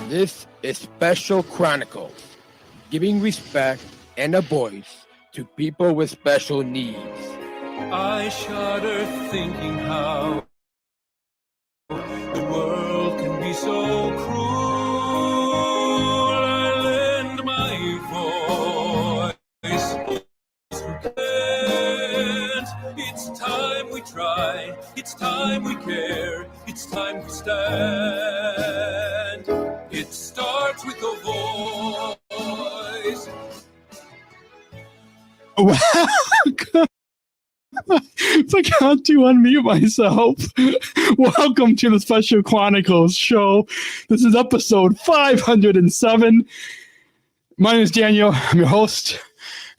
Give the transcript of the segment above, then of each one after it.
This is Special Chronicles, giving respect and a voice to people with special needs. I shudder thinking how the world can be so cruel. I lend my voice who can't. It's time we try, it's time we care, it's time we stand. It starts with a voice. It's like I can't unmute myself. Welcome to the Special Chronicles show. This is episode 507. My name is Daniel. I'm your host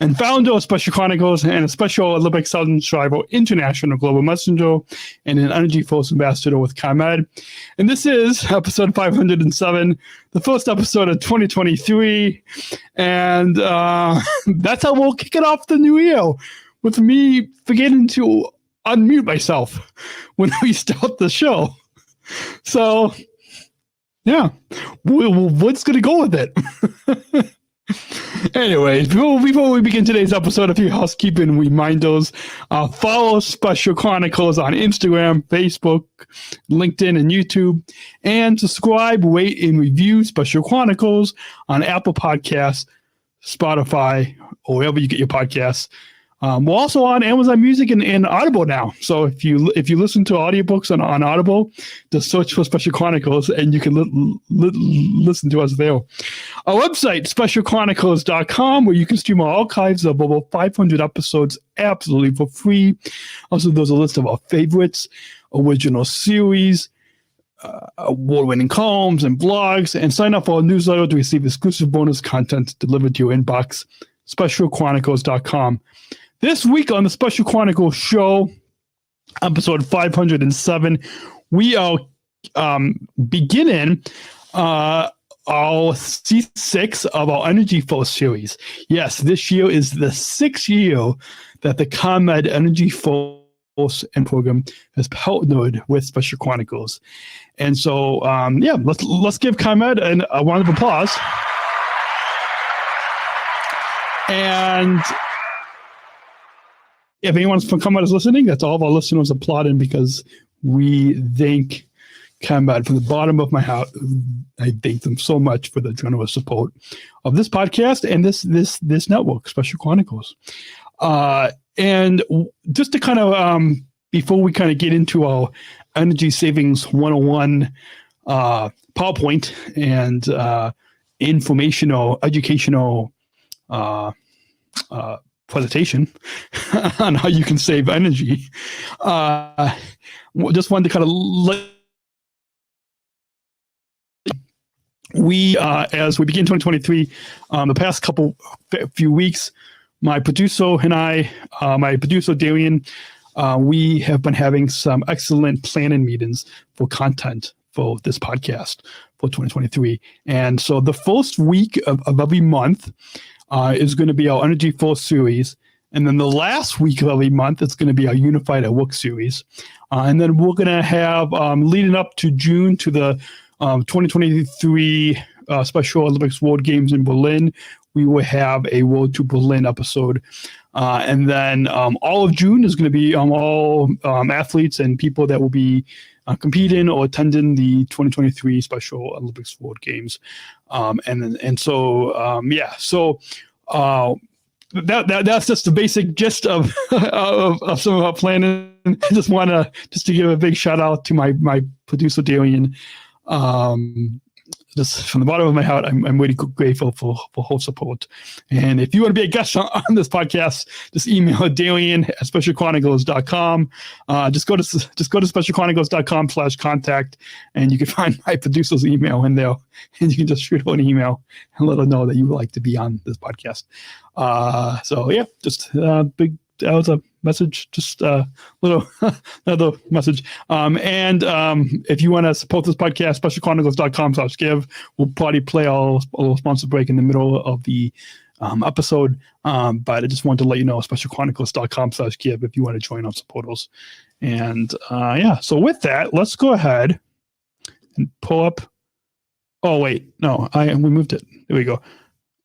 and founder of Special Chronicles and a Special Olympic Southern Striver International Global Messenger and an EnergyForce Ambassador with ComEd. And this is episode 507, the first episode of 2023. And that's how we'll kick it off the new year, with me forgetting to unmute myself when we start the show. So, yeah, we're just going to go with it. Anyways, before we begin today's episode, a few housekeeping reminders. Follow Special Chronicles on Instagram, Facebook, LinkedIn, and YouTube. And subscribe, rate, and review Special Chronicles on Apple Podcasts, Spotify, or wherever you get your podcasts. We're also on Amazon Music and Audible now. So if you listen to audiobooks on Audible, just search for Special Chronicles and you can listen to us there. Our website, specialchronicles.com, where you can stream our archives of over 500 episodes absolutely for free. Also, there's a list of our favorites, original series, award-winning columns and blogs, and sign up for our newsletter to receive exclusive bonus content delivered to your inbox, specialchronicles.com. This week on the Special Chronicles show, episode 507, we are beginning our C6 of our EnergyForce series. Yes, this year is the 6th year that the ComEd EnergyForce Program has partnered with Special Chronicles. And so, let's give ComEd a round of applause. And if anyone from ComEd is listening, that's all of our listeners applauding, because we thank ComEd from the bottom of my heart. I thank them so much for the generous support of this podcast and this network, Special Chronicles. And just to kind of, before we kind of get into our Energy Savings 101 PowerPoint and informational, educational presentation on how you can save energy. Just wanted to kind of as we begin 2023, the past few weeks, my producer and I, my producer Darian, we have been having some excellent planning meetings for content for this podcast for 2023. And so the first week of every month is going to be our EnergyForce series. And then the last week of every month, it's going to be our Unified at Work series. And then we're going to have, leading up to June, to the 2023 Special Olympics World Games in Berlin, we will have a Road to Berlin episode. And then all of June is going to be all athletes and people that will be competing or attending the 2023 Special Olympics World Games. That's just the basic gist of some of our planning. I just want to give a big shout out to my producer Darian. Just from the bottom of my heart, I'm really grateful for whole support. And if you want to be a guest on this podcast, just email Darian at specialchronicles.com. Just go to specialchronicles.com/contact, and you can find my producer's email in there, and you can just shoot her an email and let her know that you would like to be on this podcast. That was a message, just a little another message. If you want to support this podcast, specialchronicles.com/give. We'll probably play a little sponsor break in the middle of the episode. But I just wanted to let you know, specialchronicles.com/give if you want to join our supporters. And so with that, let's go ahead and pull up Oh wait, no, we moved it. There we go.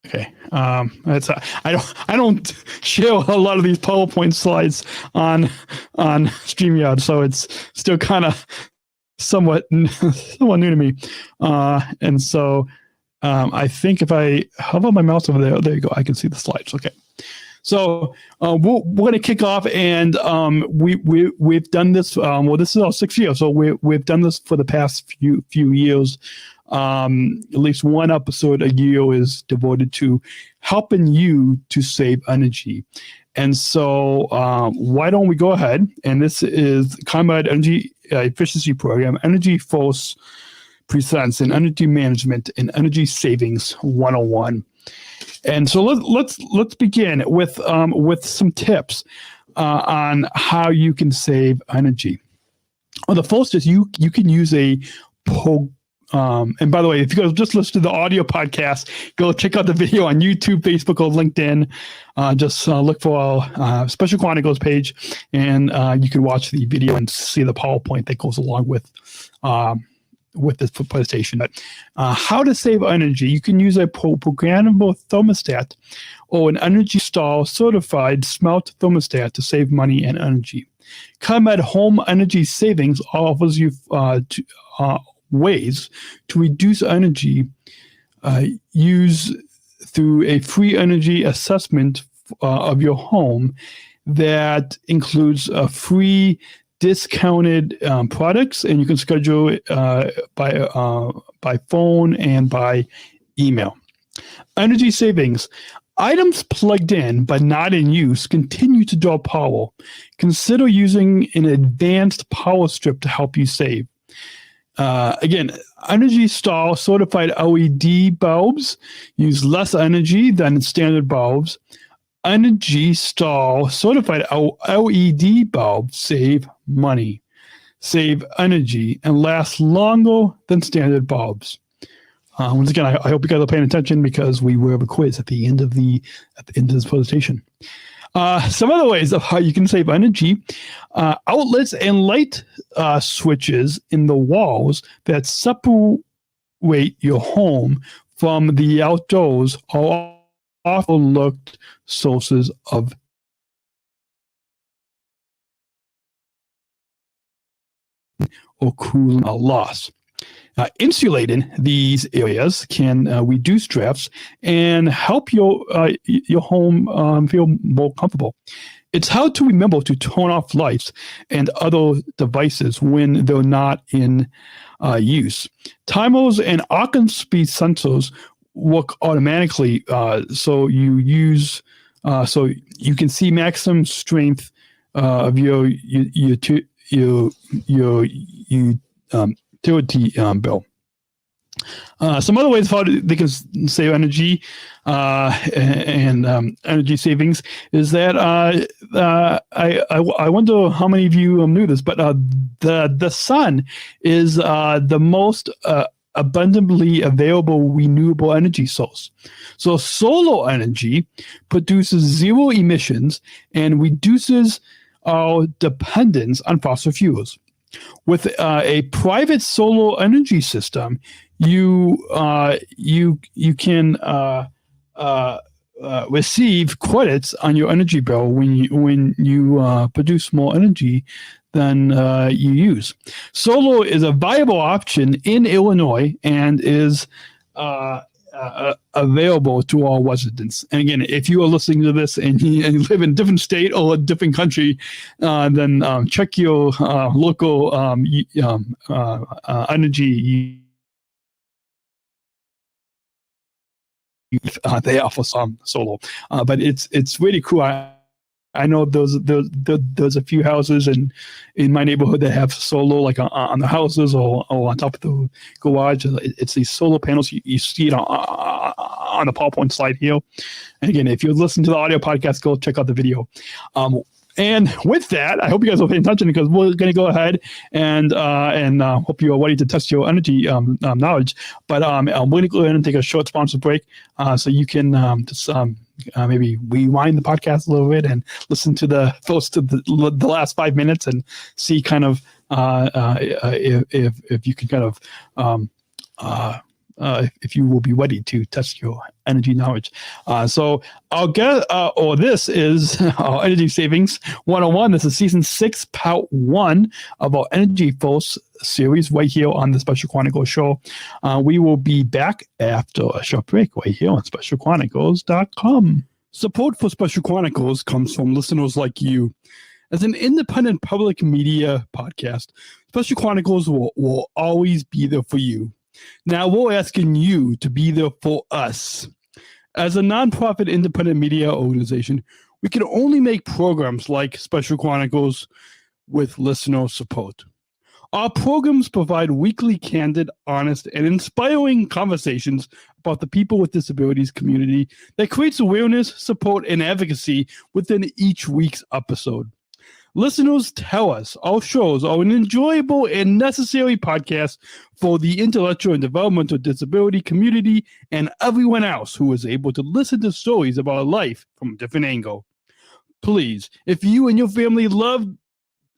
Okay. That's I don't share a lot of these PowerPoint slides on StreamYard, so it's still kind of somewhat new to me. And so I think how about my mouse over there? There you go. I can see the slides. Okay. So we're going to kick off, and we've done this. Well, this is our 6th year, so we've done this for the past few years. At least one episode a year is devoted to helping you to save energy. And so why don't we go ahead? And this is ComEd Energy Efficiency Program, EnergyForce presents an energy management and energy savings 101. And so let's begin with some tips on how you can save energy. Well, the first is you can use a and by the way, if you go just listen to the audio podcast, go check out the video on YouTube, Facebook, or LinkedIn. Just look for our Special Chronicles page, and you can watch the video and see the PowerPoint that goes along with this presentation. But how to save energy? You can use a programmable thermostat or an Energy Star certified smart thermostat to save money and energy. ComEd Home Energy Savings offers you ways to reduce energy use through a free energy assessment of your home that includes free discounted products, and you can schedule it by phone and by email. Energy savings. Items plugged in but not in use continue to draw power. Consider using an advanced power strip to help you save. Again, Energy Star certified LED bulbs use less energy than standard bulbs. Energy Star certified LED bulbs save money, save energy, and last longer than standard bulbs. Once again, I hope you guys are paying attention because we will have a quiz at the end of this presentation. Some other ways of how you can save energy: outlets and light switches in the walls that separate your home from the outdoors are overlooked sources of or cooling loss. Insulating these areas can reduce drafts and help your home feel more comfortable. It's hard to remember to turn off lights and other devices when they're not in use. Timers and occupancy sensors work automatically, so you can see maximum strength of your utility bill. Some other ways how they can save energy and energy savings is that I wonder how many of you knew this, but the sun is the most abundantly available renewable energy source. So solar energy produces zero emissions and reduces our dependence on fossil fuels. With a private solar energy system, you can receive credits on your energy bill when you produce more energy than you use. Solar is a viable option in Illinois and is available to all residents. And again, if you are listening to this and you live in a different state or a different country, then check your local energy. They offer some solar, but it's really cool. I know there's a few houses in my neighborhood that have solar, like on the houses or on top of the garage. It's these solar panels. You see it on the PowerPoint slide here. And again, if you're listening to the audio podcast, go check out the video. And with that, I hope you guys will pay attention because we're going to go ahead and hope you are ready to test your energy knowledge. But we're going to go ahead and take a short sponsor break so you can just maybe rewind the podcast a little bit and listen to the last 5 minutes and see kind of if you can kind of if you will be ready to test your energy knowledge. So I'll get, this is our Energy Savings 101. This is season 6, part 1 of our EnergyForce series right here on the Special Chronicles show. We will be back after a short break right here on specialchronicles.com. Support for Special Chronicles comes from listeners like you. As an independent public media podcast, Special Chronicles will always be there for you. Now we're asking you to be there for us. As a nonprofit independent media organization, we can only make programs like Special Chronicles with listener support. Our programs provide weekly, candid, honest, and inspiring conversations about the people with disabilities community that creates awareness, support, and advocacy within each week's episode. Listeners tell us our shows are an enjoyable and necessary podcast for the intellectual and developmental disability community and everyone else who is able to listen to stories about life from a different angle. Please, if you and your family love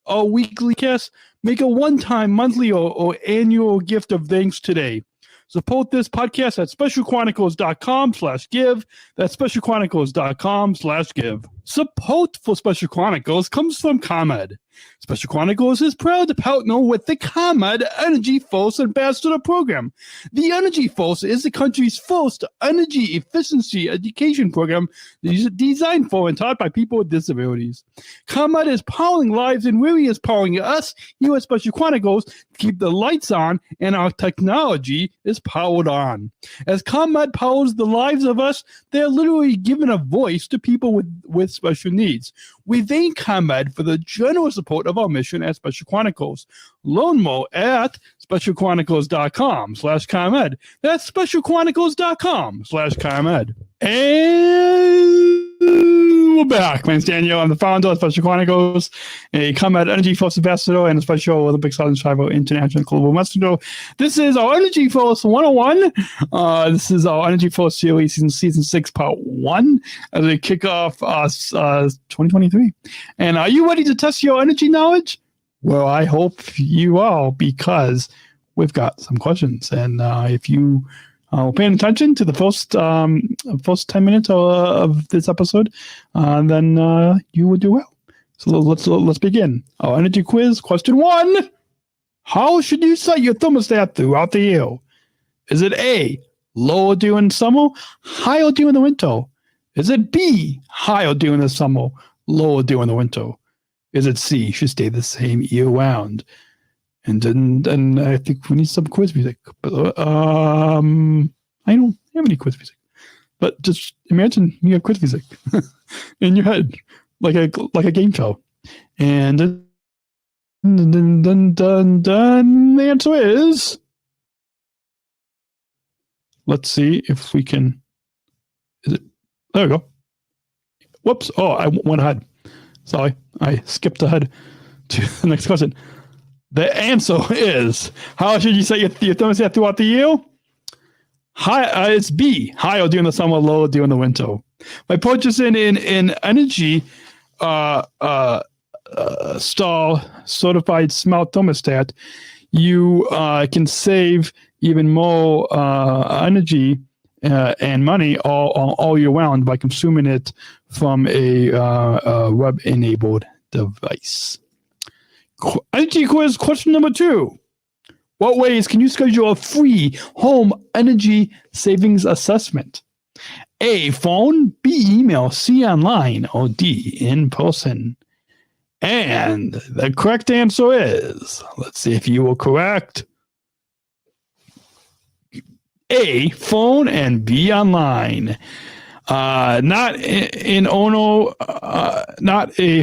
our weekly cast, make a one-time, monthly, or annual gift of thanks today. Support this podcast at specialchronicles.com/give. That's specialchronicles.com/give. Support for Special Chronicles comes from ComEd. Special Chronicles is proud to partner with the ComEd EnergyForce Ambassador Program. The EnergyForce is the country's first energy efficiency education program designed for and taught by people with disabilities. ComEd is powering lives and really is powering us here at Special Chronicles to keep the lights on and our technology is powered on. As ComEd powers the lives of us, they're literally giving a voice to people with special needs. We thank ComEd for the generous support of our mission at Special Chronicles. Learn more at specialchronicles.com/ComEd. That's specialchronicles.com/ComEd. And we're back. My name's Daniel. I'm the founder of Special Chronicles, a ComEd EnergyForce Ambassador, and a Special Olympics Travel International Global Messenger. This is our EnergyForce 101. This is our EnergyForce series, season 6, part 1, as we kick off 2023. And are you ready to test your energy knowledge? Well, I hope you are, because we've got some questions. And if you paying attention to the first 10 minutes of this episode, then you will do well. So let's begin. Our energy quiz, question 1. How should you set your thermostat throughout the year? Is it A, lower during summer, higher during the winter? Is it B, higher during the summer, lower during the winter? Is it C, should stay the same year round? And then I think we need some quiz music. But I don't have any quiz music. But just imagine you have quiz music in your head, like a game show. And then the answer is, let's see if we can. Is it? There we go. Whoops! Oh, I went ahead. Sorry, I skipped ahead to the next question. The answer is, how should you set your thermostat throughout the year? It's B, higher during the summer, lower during the winter. By purchasing an energy Star certified smart thermostat, you can save even more energy and money all year round by consuming it from a web-enabled device. Energy quiz question number 2. What ways can you schedule a free home energy savings assessment? A, phone, B, email, C, online, or D, in person? And the correct answer is, let's see if you were correct, A, phone, and B, online. Not a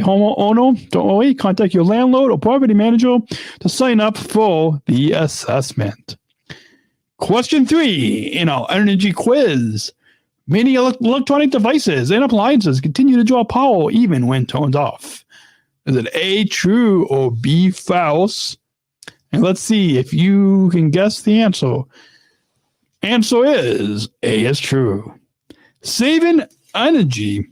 homeowner. Don't worry. Contact your landlord or property manager to sign up for the assessment. Question 3 in our energy quiz. Many electronic devices and appliances continue to draw power even when turned off. Is it A, true, or B, false? And let's see if you can guess the answer. Answer is A is true. Saving energy,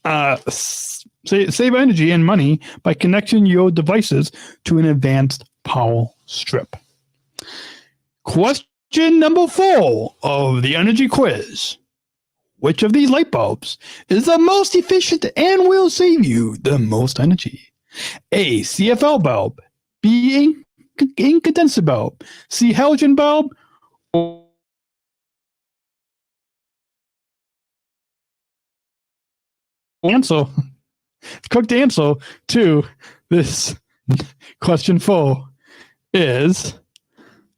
save energy and money by connecting your devices to an advanced power strip. Question Question number 4 of the energy quiz. Which of these light bulbs is the most efficient and will save you the most energy? A. CFL bulb. B. Incandescent bulb. C. Halogen bulb. Answer. Correct answer to this question 4 is,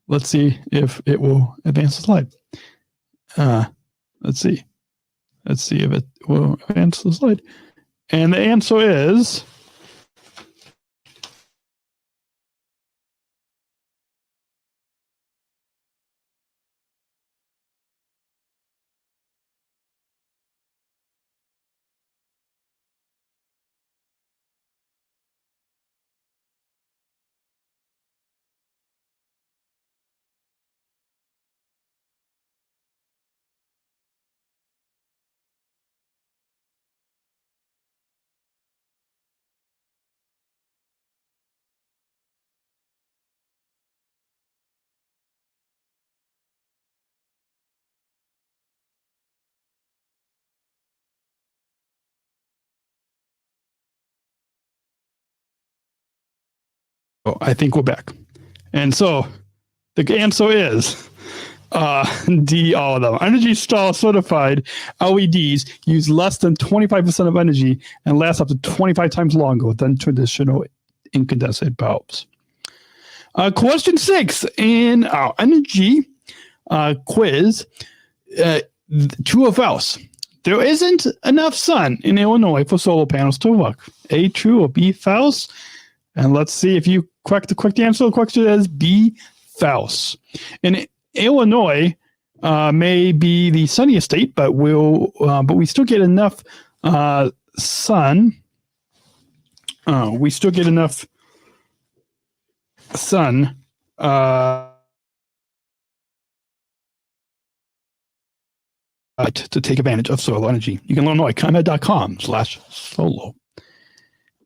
let's see if it will advance the slide. Let's see if it will advance the slide. And the answer is I think we're back. And so the answer is D, all of them. Energy Star certified LEDs use less than 25% of energy and last up to 25 times longer than traditional incandescent bulbs. Question 6 in our energy quiz. True or false? There isn't enough sun in Illinois for solar panels to work. A, true, or B, false? And let's see if you correct the answer. The question is B, false. In Illinois, may be the sunniest state, but we still get enough sun. We still get enough sun to take advantage of solar energy. You can learn more at ComEd.com/solar.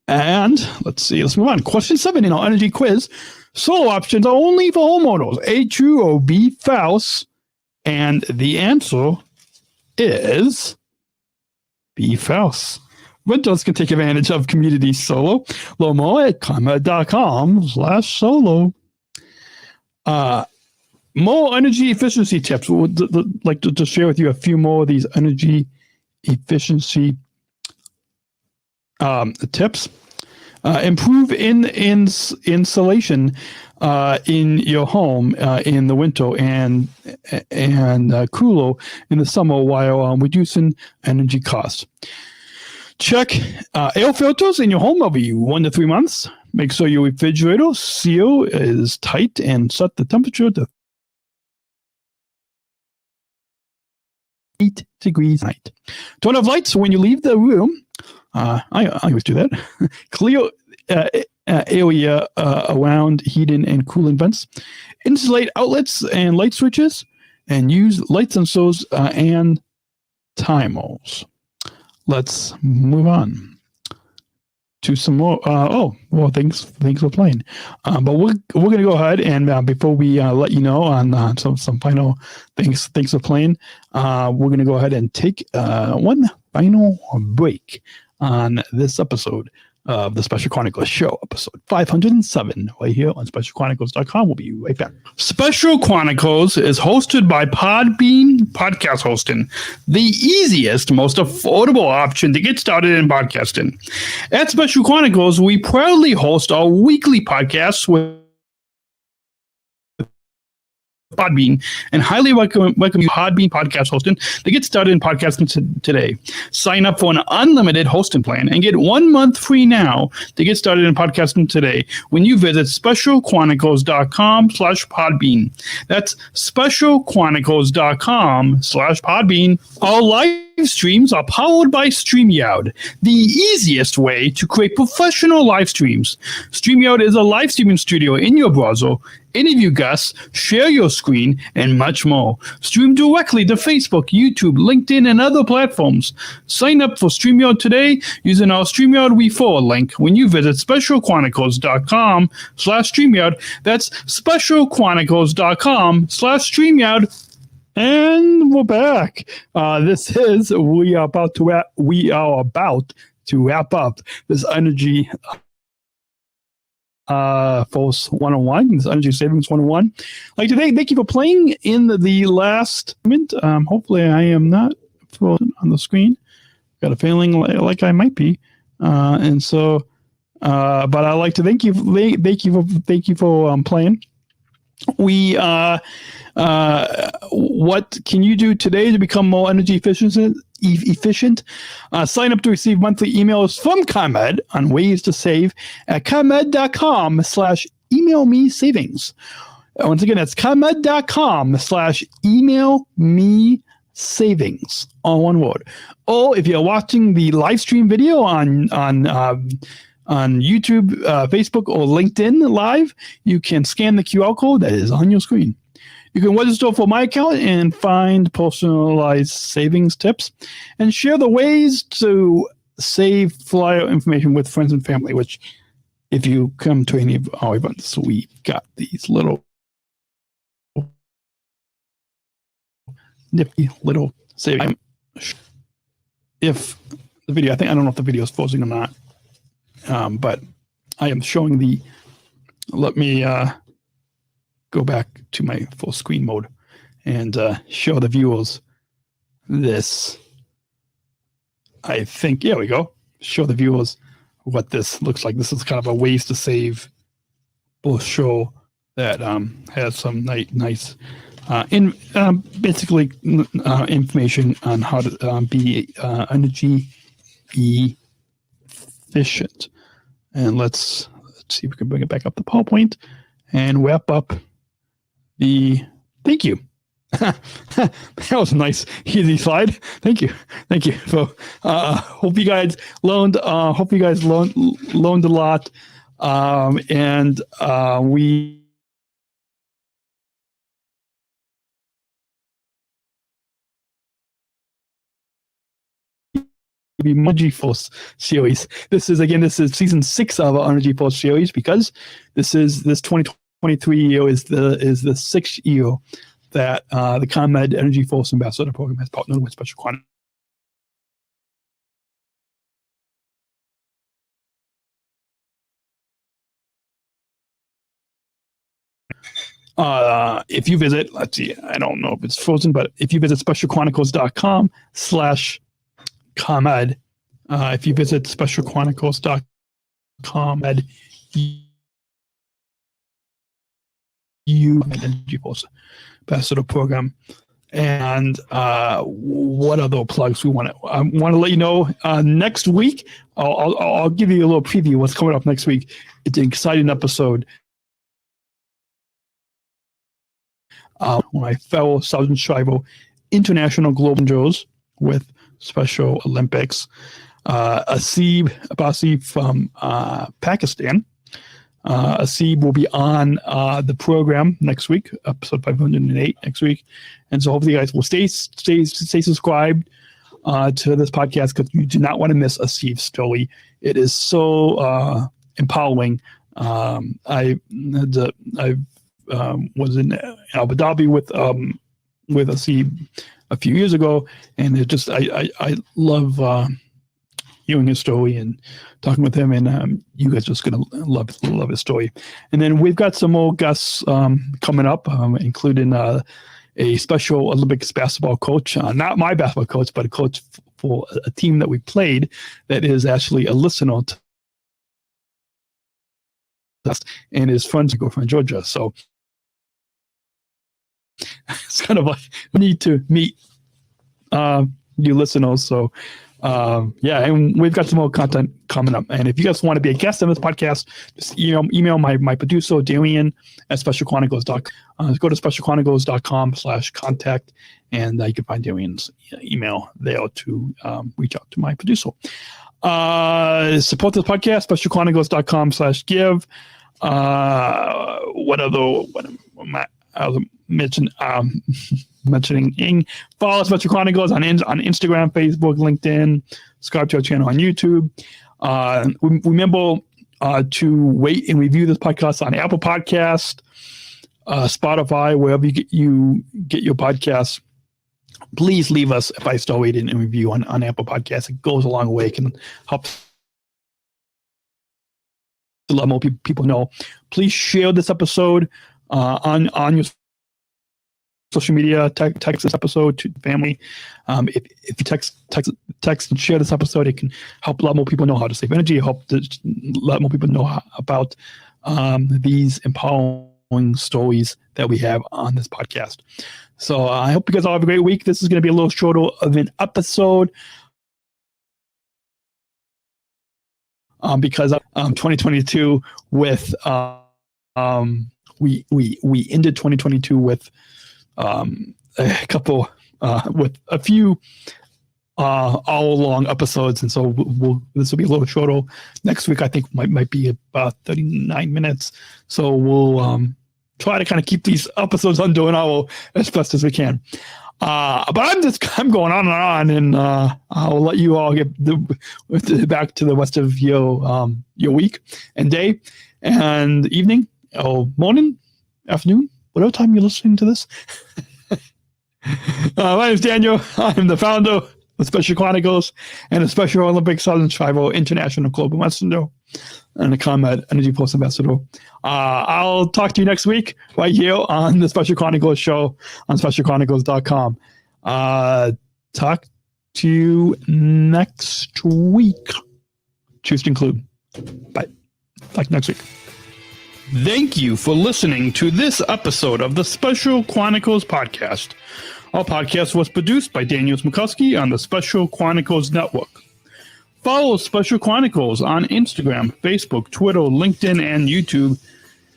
And let's move on. Question 7 in our energy quiz. Solar options are only for homeowners. A, true, or B, false? And the answer is B, false. Renters can take advantage of community solar. Learn more at ComEd.com/solar. More energy efficiency tips. We would like to share with you a few more of these energy efficiency tips. Improve insulation in your home in the winter and cooler in the summer while reducing energy costs. Check air filters in your home every 1 to 3 months. Make sure your refrigerator seal is tight and set the temperature to 8 degrees Fahrenheit. Turn off lights when you leave the room. I always do that. Clear area around heating and cooling vents. Insulate outlets and light switches, and use light sensors and timers. Let's move on to some more. Thanks for playing. But we're going to go ahead and before we let you know on some final things for playing, we're going to go ahead and take one final break on this episode of the Special Chronicles Show, episode 507, right here on SpecialChronicles.com. We'll be right back. Special Chronicles is hosted by Podbean Podcast Hosting, the easiest, most affordable option to get started in podcasting. At Special Chronicles, we proudly host our weekly podcasts with Podbean and highly recommend you Podbean Podcast Hosting to get started in podcasting today. Sign up for an unlimited hosting plan and get 1 month free now to get started in podcasting today when you visit specialchronicles.com/Podbean. That's specialchronicles.com/Podbean. Our live streams are powered by StreamYard, the easiest way to create professional live streams. StreamYard is a live streaming studio in your browser. Interview guests, share your screen, and much more. Stream directly to Facebook, YouTube, LinkedIn, and other platforms. Sign up for StreamYard today using our StreamYard referral link when you visit specialchronicles.com/StreamYard. That's specialchronicles.com/StreamYard. And we're back. We are about to wrap up this energy Force 101, this energy savings 101. Like today, thank you for playing in the last minute. Hopefully, I am not frozen on the screen. Got a feeling like I might be, but I'd like to thank you for playing. What can you do today to become more energy efficient? Sign up to receive monthly emails from ComEd on ways to save at ComEd.com/email-me-savings. Once again, that's ComEd.com/email-me-savings, all one word. Or if you're watching the live stream video on YouTube, Facebook, or LinkedIn Live, you can scan the QR code that is on your screen. You can register for my account and find personalized savings tips and share the ways to save flyer information with friends and family, which if you come to any of our events, we've got these little nifty little savings. If the video, I don't know if the video is frozen or not, but I am showing let me go back to my full screen mode and show the viewers this. I think, here we go. Show the viewers what this looks like. This is kind of a ways to save brochure that has some nice basically information on how to be energy efficient. And let's see if we can bring it back up to PowerPoint and wrap up thank you. That was a nice, easy slide. Thank you. So, hope you guys learned a lot. We EnergyForce series. This is season 6 of our EnergyForce series, because this 2023 year is the 6th year that the ComEd EnergyForce Ambassador Program has partnered with Special Chronicles. If you visit, let's see, I don't know if it's frozen, but if you visit specialchronicles.com/ComEd, if you visit specialchronicles.com, you EnergyForce Ambassador Program. And what other plugs we want to let you know next week. I'll give you a little preview of what's coming up next week. It's an exciting episode. My fellow Sergeant Shriver International Global Rangers with Special Olympics, Asib Abbasi from Pakistan. Asib will be on the program next week, episode 508 next week. And so hopefully you guys will stay subscribed to this podcast, because you do not want to miss Asib's story. It is so empowering. I was in Abu Dhabi with Asib a few years ago, and it just I love hearing his story and talking with him, and you guys are just gonna love his story. And then we've got some more guests coming up, including a Special Olympics basketball coach, not my basketball coach, but a coach for a team that we played that is actually a listener to us, and his friends go from Georgia. So it's kind of like we need to meet you listeners. So Yeah, and we've got some more content coming up. And if you guys want to be a guest on this podcast, just email my producer, Darian, at specialchronicles.com. Go to specialchronicles.com/contact, and you can find Darian's email there to reach out to my producer. Support this podcast, specialchronicles.com/give. What am I mentioning? Follow Special Chronicles on Instagram, Facebook, LinkedIn. Subscribe to our channel on YouTube. Remember to rate and review this podcast on Apple Podcast, Spotify, wherever you get your podcasts. Please leave us a 5-star rating and review on Apple Podcasts. It goes a long way. It can help a lot more people know. Please share this episode on your social media. Text this episode to family. If you text and share this episode, it can help a lot more people know how to save energy. Help a lot more people know about these empowering stories that we have on this podcast. So I hope you guys all have a great week. This is going to be a little shorter of an episode because 2022 with we ended 2022 with a couple with a few hour-long episodes, and so this will be a little shorter. Next week, I think might be about 39 minutes. So we'll try to kind of keep these episodes under an hour as best as we can. But I'm going on and on, and I'll let you all get back to the rest of your week and day and evening or morning, afternoon, whatever time you're listening to this. My name is Daniel. I'm the founder of Special Chronicles and the Special Olympic Southern Tribal International Global Messenger and the ComEd EnergyForce Ambassador. I'll talk to you next week right here on the Special Chronicles show on specialchronicles.com. Talk to you next week. Choose to include. Bye. Talk next week. Thank you for listening to this episode of the Special Chronicles Podcast. Our podcast was produced by Daniel Smrokowski on the Special Chronicles Network. Follow Special Chronicles on Instagram, Facebook, Twitter, LinkedIn, and YouTube.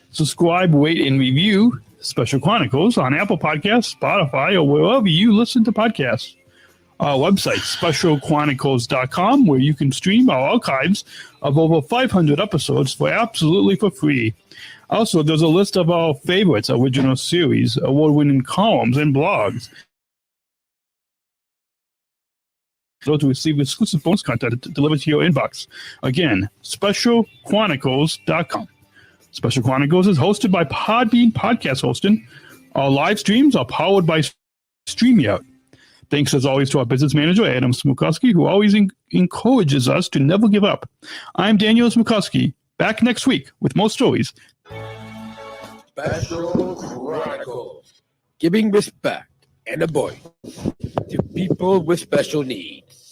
Subscribe, rate, and review Special Chronicles on Apple Podcasts, Spotify, or wherever you listen to podcasts. Our website, specialchronicles.com, where you can stream our archives of over 500 episodes absolutely for free. Also, there's a list of our favorites, original series, award-winning columns, and blogs. So to receive exclusive bonus content delivered to your inbox. Again, specialchronicles.com. Special Chronicles is hosted by Podbean Podcast Hosting. Our live streams are powered by StreamYard. Thanks as always to our business manager, Adam Smrokowski, who always encourages us to never give up. I'm Daniel Smrokowski, back next week with more stories. Special Chronicles, giving respect and a voice to people with special needs.